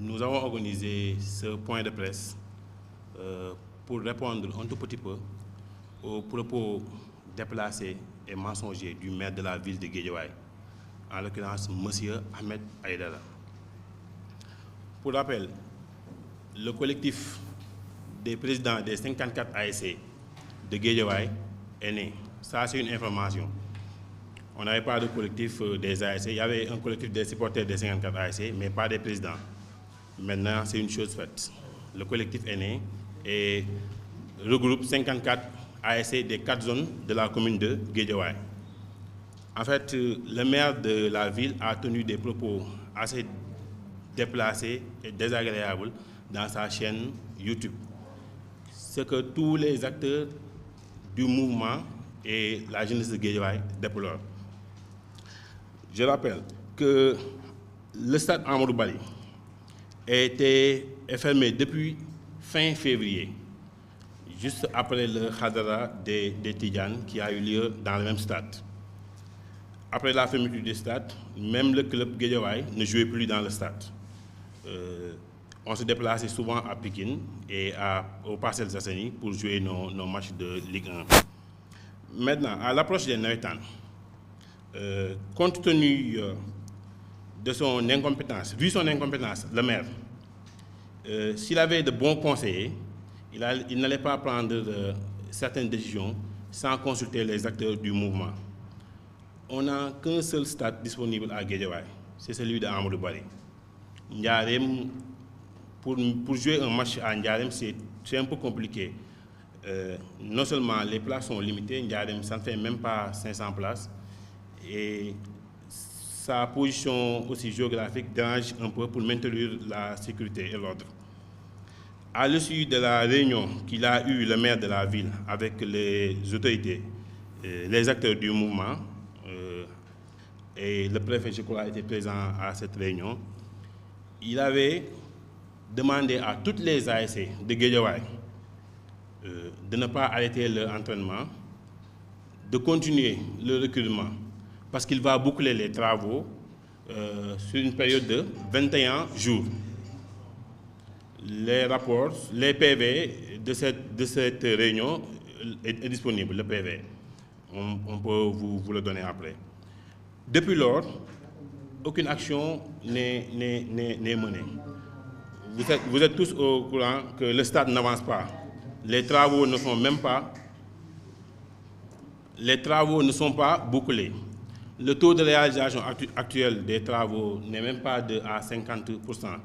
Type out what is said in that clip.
nous avons organisé ce point de presse pour répondre un tout petit peu aux propos déplacés et mensongers du maire de la ville de Guédiawaye, en l'occurrence M. Ahmed Aïdara. Pour rappel, le collectif des présidents des 54 ASC de Guédiawaye est né. Ça, c'est une information. On n'avait pas de collectif des ASC. Il y avait un collectif des supporters des 54 ASC, mais pas des présidents. Maintenant, c'est une chose faite. Le collectif est né et regroupe 54 ASC des 4 zones de la commune de Guédiawaye. En fait, le maire de la ville a tenu des propos assez déplacés et désagréables dans sa chaîne YouTube. Ce que tous les acteurs du mouvement et la jeunesse de Guédiawaye déplorent. Je rappelle que le stade Amadou Barry est fermé depuis fin février, juste après le Khadara des Tidjanes qui a eu lieu dans le même stade. Après la fermeture du stade, même le club Guédiawaye ne jouait plus dans le stade. On se déplaçait souvent à Pikine et aux Parcelles Assainies pour jouer nos matchs de Ligue 1. Maintenant, à l'approche des Navétanes, compte tenu de son incompétence, vu son incompétence, le maire, s'il avait de bons conseillers, il n'allait pas prendre certaines décisions sans consulter les acteurs du mouvement. On n'a qu'un seul stade disponible à Guédiawaye, c'est celui de Amadou Barry. Ndiarème, pour jouer un match à Ndiarème, c'est un peu compliqué. Non seulement les places sont limitées, Ndiarème, ça ne fait même pas 500 places, et sa position aussi géographique dérange un peu pour maintenir la sécurité et l'ordre. À l'issue de la réunion qu'il a eue le maire de la ville avec les autorités, les acteurs du mouvement, et le préfet, je crois, était présent à cette réunion, il avait demandé à toutes les ASC de Guédiawaye de ne pas arrêter leur entraînement, de continuer le recrutement, parce qu'il va boucler les travaux sur une période de 21 jours. Les rapports, les PV de cette réunion est disponible, le PV. On peut vous le donner après. Depuis lors, aucune action n'est menée. Vous êtes tous au courant que le stade n'avance pas. Les travaux ne sont pas bouclés. Le taux de réalisation actuel des travaux n'est même pas à 50%.